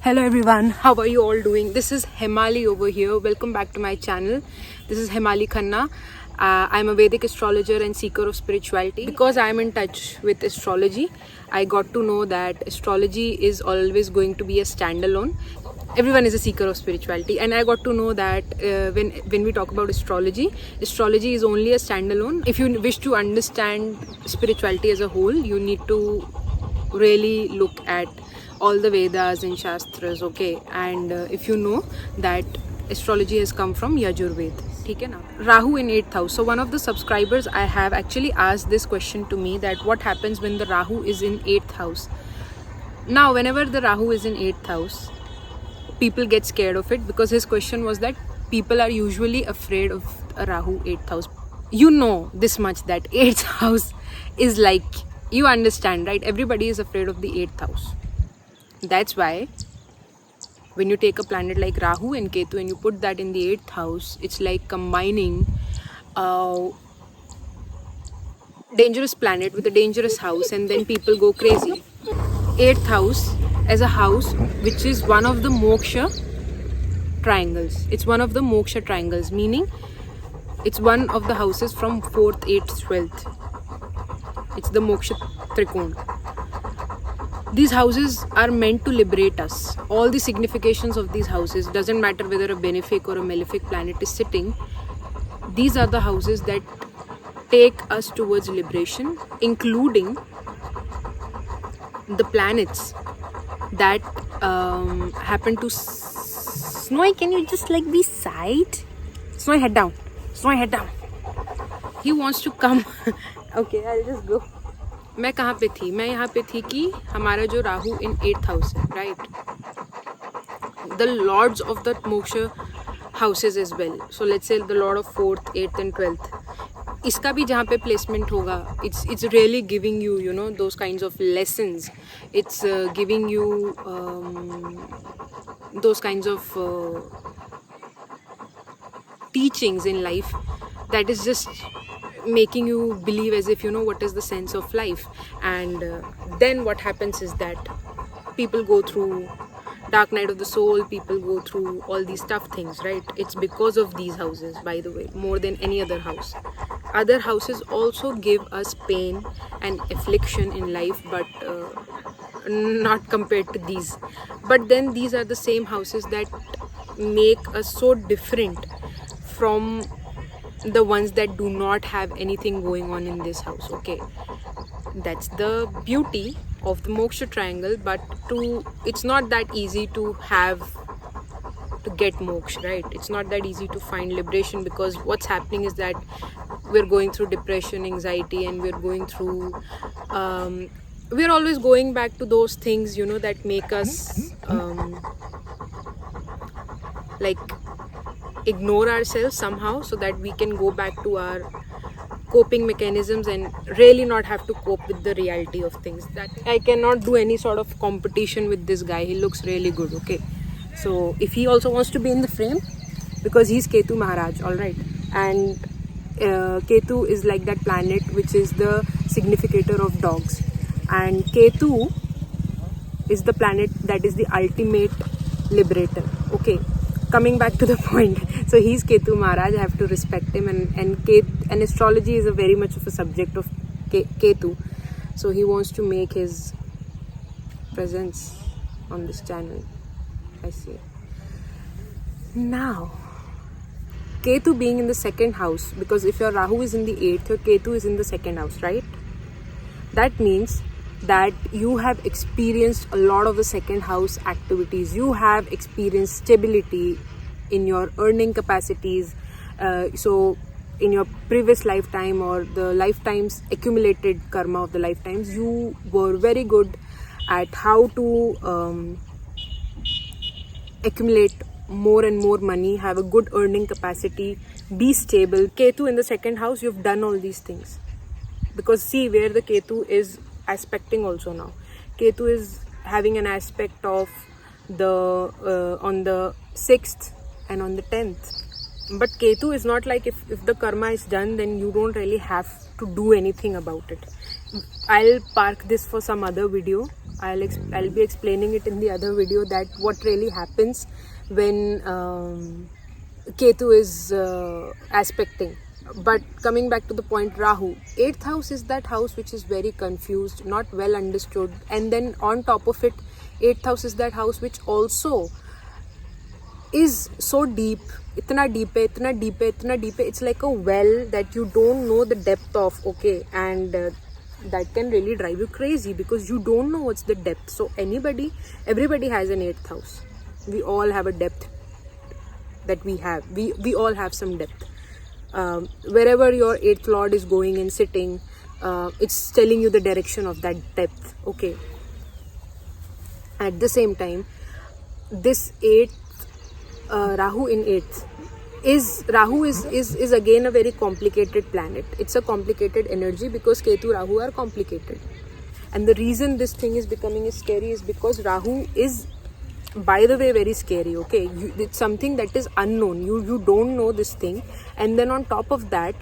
Hello everyone, how are you all doing? This is Hemali over here. Welcome back to my channel. This is Hemali Khanna. I'm a Vedic astrologer and seeker of spirituality. Because I'm in touch with astrology, I got to know that astrology is always going to be a standalone. Everyone is a seeker of spirituality, and I got to know that when we talk about astrology is only a standalone. If you wish to understand spirituality as a whole, you need to really look at all the Vedas and Shastras, okay? And if you know that astrology has come from Yajurved, ठीक है ना? Rahu in 8th house. So one of the subscribers I have actually asked this question to me, that what happens when the Rahu is in 8th house. Now whenever the Rahu is in 8th house, people get scared of it, because his question was that people are usually afraid of a Rahu 8th house. You know this much, that 8th house is like, you understand, right? Everybody is afraid of the 8th house. That's why when you take a planet like Rahu and Ketu and you put that in the 8th house, it's like combining a dangerous planet with a dangerous house, and then people go crazy. 8th house as a house which is one of the Moksha Triangles. It's one of the Moksha Triangles, meaning it's one of the houses from 4th, 8th, 12th. It's the Moksha Trikona. These houses are meant to liberate us. All the significations of these houses, doesn't matter whether a benefic or a malefic planet is sitting, these are the houses that take us towards liberation, including the planets that happen to... Snowy, can you just like be side? Snowy, head down. Snowy, head down. He wants to come. Okay, I'll just go. मैं कहाँ पे थी? मैं यहाँ पे थी कि हमारा जो राहु इन 8th हाउस है, right? The lords of the moksha houses as well. So let's say the lord of 4th, 8th and 12th, इसका भी जहाँ पे प्लेसमेंट होगा, it's really giving you, you know, those kinds of lessons. It's giving you those kinds of teachings in life that is just making you believe as if you know what is the sense of life. And then what happens is that people go through dark night of the soul, people go through all these tough things, right? It's because of these houses, by the way, more than any other house. Other houses also give us pain and affliction in life, but not compared to these. But then these are the same houses that make us so different from the ones that do not have anything going on in this house, okay? That's the beauty of the Moksha Triangle, but it's not that easy to get moksha, right? It's not that easy to find liberation, because what's happening is that we're going through depression, anxiety, and we're going through we're always going back to those things, you know, that make us like ignore ourselves somehow, so that we can go back to our coping mechanisms and really not have to cope with the reality of things. That I cannot do any sort of competition with this guy. He looks really good, okay? So if he also wants to be in the frame, because he's Ketu Maharaj, all right? And Ketu is like that planet which is the significator of dogs, and Ketu is the planet that is the ultimate liberator, okay? Coming back to the point, so he's Ketu Maharaj, I have to respect him, and astrology is a very much of a subject of Ketu, so he wants to make his presence on this channel, I see. Now, Ketu being in the 2nd house, because if your Rahu is in the 8th, your Ketu is in the 2nd house, right? That means that you have experienced a lot of the 2nd house activities. You have experienced stability in your earning capacities. So in your previous lifetime or the lifetimes accumulated karma of the lifetimes, you were very good at how to accumulate more and more money, have a good earning capacity, be stable. Ketu in the 2nd house, you've done all these things. Because see where the Ketu is aspecting also now. Ketu is having an aspect of the on the 6th and on the 10th. But Ketu is not like if the karma is done, then you don't really have to do anything about it. I'll park this for some other video. I'll be explaining it in the other video, that what really happens when Ketu is aspecting. But coming back to the point, Rahu, 8th house is that house which is very confused, not well understood, and then on top of it, 8th house is that house which also is so deep, itna deep hai, itna deep hai, itna deep hai. It's like a well that you don't know the depth of, okay, and that can really drive you crazy because you don't know what's the depth. So everybody has an 8th house. We all have a depth that we have. We all have some depth. Wherever your 8th lord is going and sitting, it's telling you the direction of that depth, okay. At the same time, this 8th Rahu in 8th is again a very complicated planet. It's a complicated energy because Ketu, Rahu are complicated. And the reason this thing is becoming scary is because Rahu is, by the way, very scary, okay. It's something that is unknown. You don't know this thing. And then on top of that,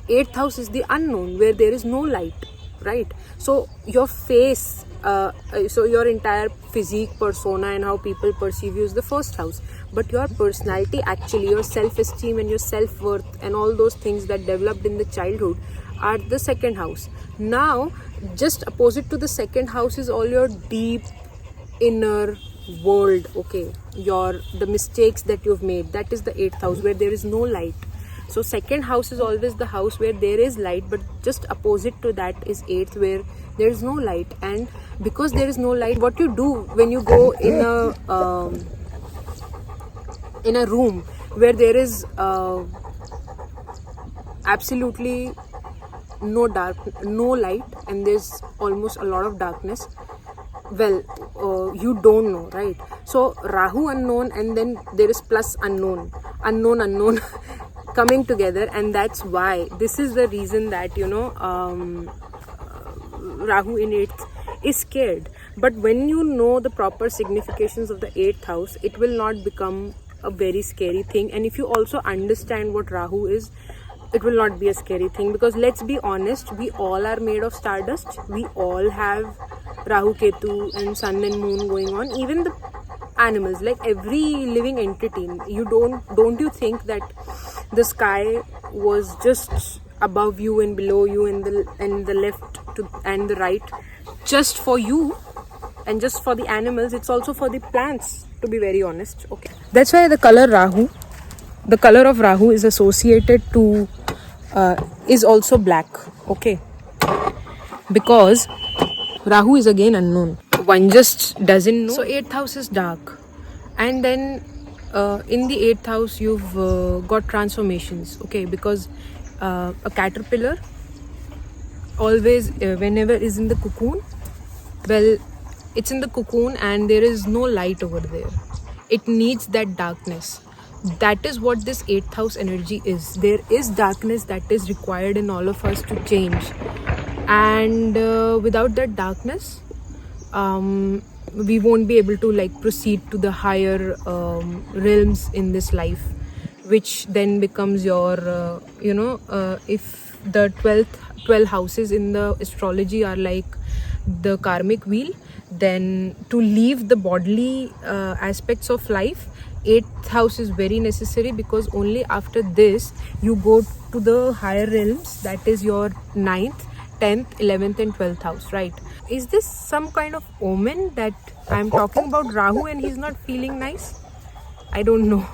8th house is the unknown, where there is no light, right? So your face, so your entire physique, persona, and how people perceive you is the 1st house. But your personality, actually, your self-esteem and your self-worth and all those things that developed in the childhood are the 2nd house. Now, just opposite to the 2nd house is all your deep inner world, okay. The mistakes that you've made, that is the 8th house, where there is no light. So 2nd house is always the house where there is light, but just opposite to that is 8th, where there is no light. And because there is no light, what you do when you go in a room where there is absolutely no light, and there's almost a lot of darkness, well, you don't know, right? So Rahu unknown, and then there is plus unknown coming together, and that's why this is the reason that Rahu in 8th is scared. But when you know the proper significations of the 8th house, it will not become a very scary thing. And if you also understand what Rahu is, it will not be a scary thing, because let's be honest, we all are made of stardust. We all have Rahu, Ketu and sun and moon going on. Even the animals, like every living entity, don't you think that the sky was just above you and below you and the left and the right, just for you and just for the animals? It's also for the plants, to be very honest, okay. That's why the color of Rahu is associated to is also black, okay, because Rahu is again unknown. One just doesn't know. So 8th house is dark, and then in the 8th house you've got transformations, okay, because a caterpillar always whenever is in the cocoon, well, it's in the cocoon and there is no light over there. It needs that darkness. That is what this 8th house energy is. There is darkness that is required in all of us to change, and without that darkness, we won't be able to proceed to the higher realms in this life, which then becomes your if the 12 houses in the astrology are like the karmic wheel, then to leave the bodily aspects of life, 8th house is very necessary, because only after this you go to the higher realms, that is your 9th, 10th, 11th and 12th house, right? Is this some kind of omen that I'm talking about Rahu and he's not feeling nice? I don't know,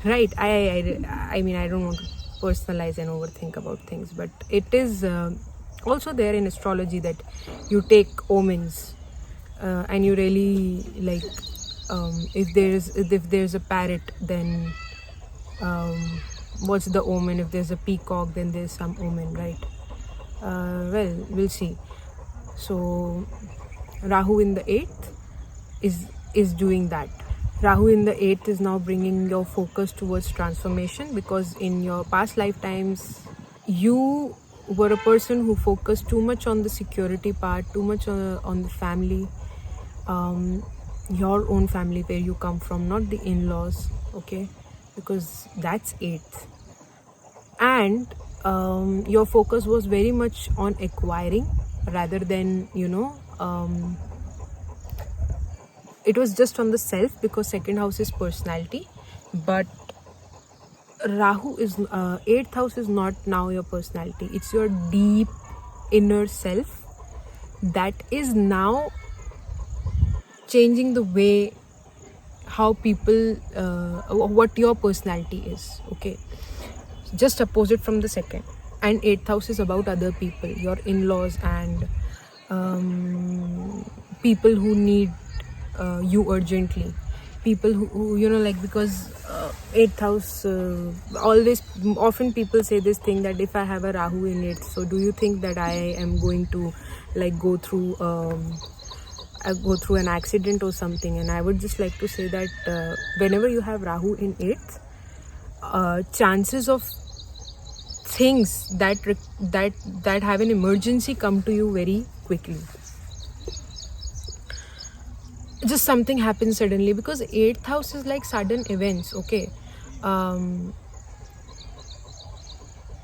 right? I mean, I don't want to personalize and overthink about things, but it is also there in astrology that you take omens and you really if there's a parrot, then what's the omen? If there's a peacock, then there's some omen, right? Well, we'll see. So Rahu in the 8th is doing that. Rahu in the 8th is now bringing your focus towards transformation, because in your past lifetimes you were a person who focused too much on the security part, too much on the family, your own family, where you come from, not the in-laws, okay, because that's 8th. And your focus was very much on acquiring rather than it was just on the self, because second house is personality. But Rahu is 8th house is not now your personality. It's your deep inner self that is now changing the way how people what your personality is. Okay, just opposite from the second. And 8th house is about other people, your in-laws, and people who need you urgently, people who like, because 8th house often people say this thing, that if I have a Rahu in it, so do you think that I am going to like go through an accident or something? And I would just like to say that whenever you have Rahu in 8th, chances of things that have an emergency come to you very quickly. Just something happens suddenly, because 8th house is like sudden events. Okay,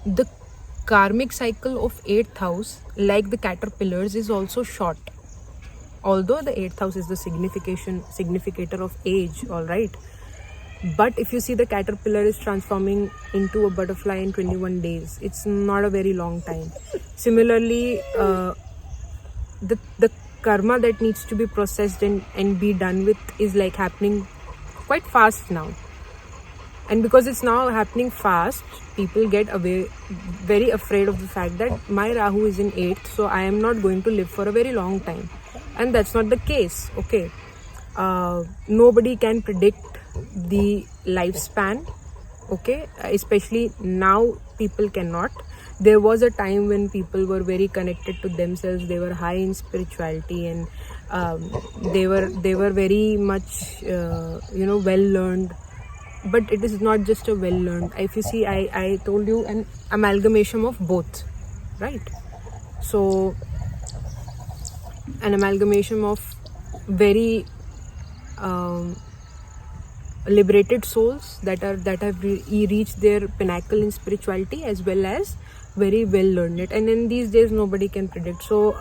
the karmic cycle of 8th house, like the caterpillars, is also short. Although the 8th house is the significator of age, all right, but if you see, the caterpillar is transforming into a butterfly in 21 days. It's not a very long time. Similarly, the karma that needs to be processed and be done with is like happening quite fast now. And because it's now happening fast, people get very afraid of the fact that my Rahu is in 8th, so I am not going to live for a very long time. And that's not the case. Okay, nobody can predict the lifespan. Okay, especially now people cannot. There was a time when people were very connected to themselves. They were high in spirituality, and they were very much well learned. But it is not just a well learned. If you see, I told you, an amalgamation of both, right? So an amalgamation of very liberated souls that have reached their pinnacle in spirituality, as well as very well learned. And in these days, nobody can predict. So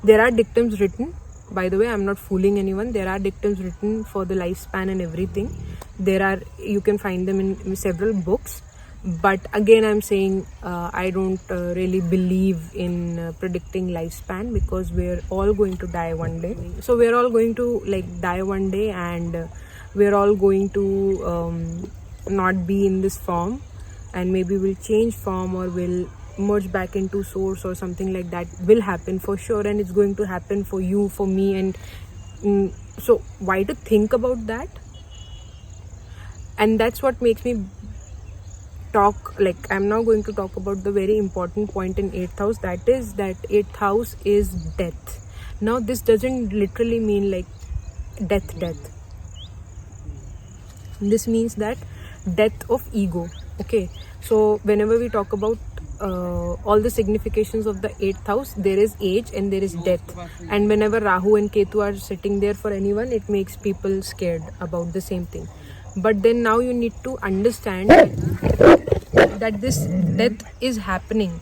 there are dictums written. By the way, I'm not fooling anyone. There are dictums written for the lifespan and everything. You can find them in several books. But again, I'm saying I don't really believe in predicting lifespan, because we're all going to die one day. So we're all going to die one day, and we're all going to not be in this form, and maybe we'll change form, or we'll merge back into source, or something like that will happen for sure. And it's going to happen for you, for me, and so why to think about that? And that's what makes me talk, I'm now going to talk about the very important point in 8th house. That is that 8th house is death. Now this doesn't literally mean like death. This means that death of ego. Okay, so whenever we talk about all the significations of the 8th house, there is age and there is death. And whenever Rahu and Ketu are sitting there for anyone, it makes people scared about the same thing. But then now you need to understand that this death is happening.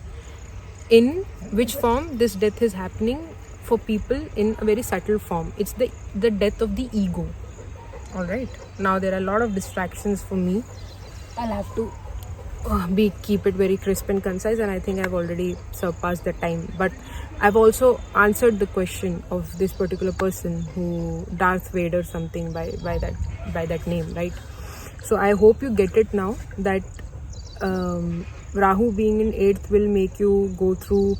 In which form this death is happening for people? In a very subtle form. It's the death of the ego. Alright, now there are a lot of distractions for me. I'll have to keep it very crisp and concise, and I think I've already surpassed the time. But I've also answered the question of this particular person, who Darth Vader something by that name, right? So I hope you get it now, that Rahu being in 8th will make you go through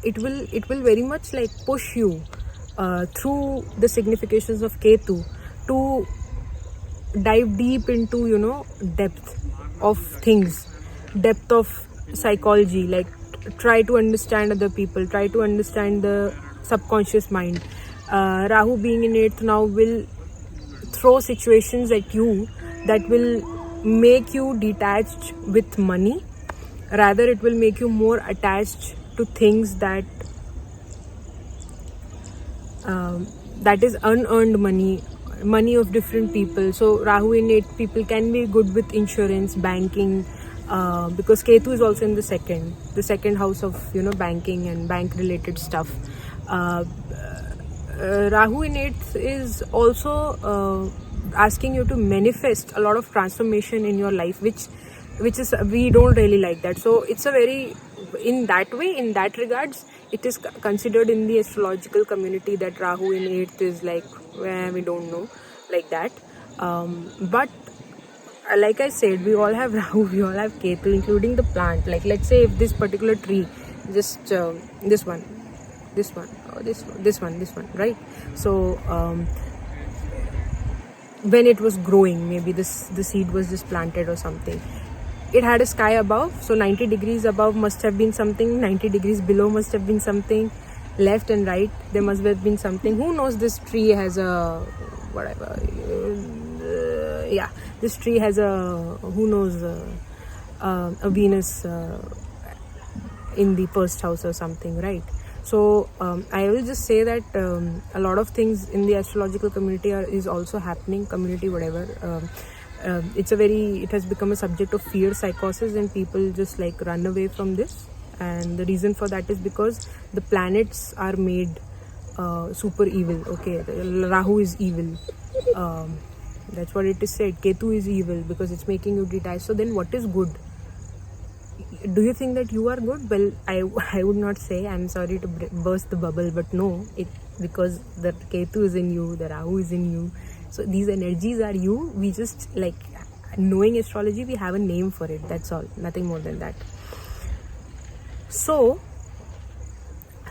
it will very much like push you through the significations of Ketu to dive deep into depth of things, depth of psychology, like try to understand other people, try to understand the subconscious mind. Rahu being in 8th now will throw situations at you that will make you detached with money. Rather, it will make you more attached to things that is unearned money of different people. So Rahu in 8th people can be good with insurance, banking, because Ketu is also in the second house of banking and bank related stuff. Rahu in 8th is also asking you to manifest a lot of transformation in your life, which is, we don't really like that. So it's a very, in that way, in that regards, it is considered in the astrological community that Rahu in 8th is like, we don't know, like that. But like I said, we all have Rahu, we all have Ketu, including the plant. Like, let's say if this particular tree, just this one, right? So when it was growing, maybe the seed was just planted or something, it had a sky above, so 90 degrees above must have been something, 90 degrees below must have been something, left and right there must have been something. Who knows, this tree has a whatever, this tree has a, who knows, a Venus in the first house or something, right? So I will just say that a lot of things in the astrological community is also happening, community whatever. It has become a subject of fear psychosis, and people just like run away from this. And the reason for that is because the planets are made super evil. Okay, Rahu is evil. That's what it is said. Ketu is evil because it's making you detached. So then what is good? Do you think that you are good? Well, I would not say. I'm sorry to burst the bubble, but no, because the Ketu is in you, the Rahu is in you. So these energies are you. We just, like, knowing astrology, we have a name for it. That's all. Nothing more than that. So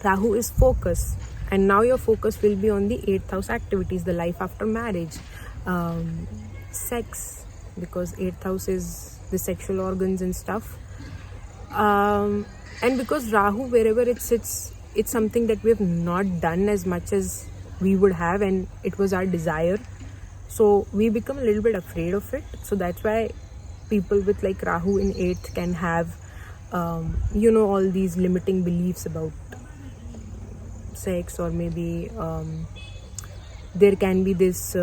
Rahu is focus, and now your focus will be on the 8th house activities, the life after marriage, sex, because 8th house is the sexual organs and stuff. And because Rahu, wherever it sits, it's something that we have not done as much as we would have, and it was our desire. So we become a little bit afraid of it. So that's why people with like Rahu in 8th can have all these limiting beliefs about sex, or maybe there can be this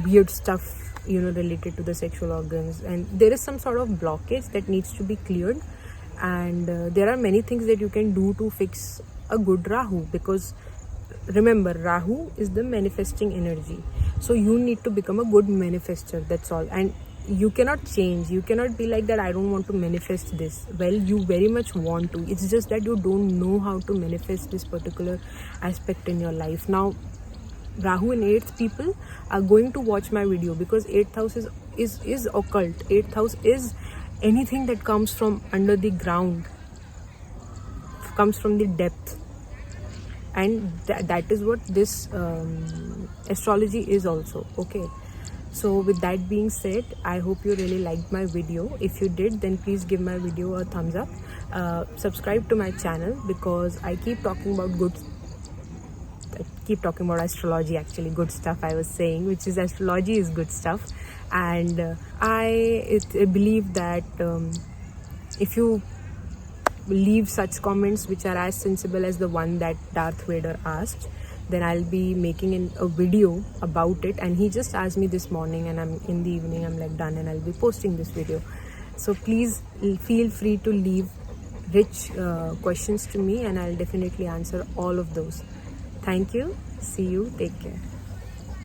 weird stuff related to the sexual organs, and there is some sort of blockage that needs to be cleared. And there are many things that you can do to fix a good Rahu, because remember, Rahu is the manifesting energy. So you need to become a good manifester, that's all. And you cannot change, you cannot be like that, I don't want to manifest this. Well, you very much want to, it's just that you don't know how to manifest this particular aspect in your life. Now Rahu in 8th people are going to watch my video, because 8th house is occult. 8th house is anything that comes from under the ground, comes from the depth, and that is what this astrology is also. Okay, so with that being said, I hope you really liked my video. If you did, then please give my video a thumbs up. Subscribe to my channel, because I keep talking about astrology, actually good stuff I was saying, which is astrology is good stuff. And I believe that if you leave such comments which are as sensible as the one that Darth Vader asked, then I'll be making a video about it. And he just asked me this morning, and in the evening I'm like done, and I'll be posting this video. So please feel free to leave rich questions to me, and I'll definitely answer all of those. Thank you. See you. Take care.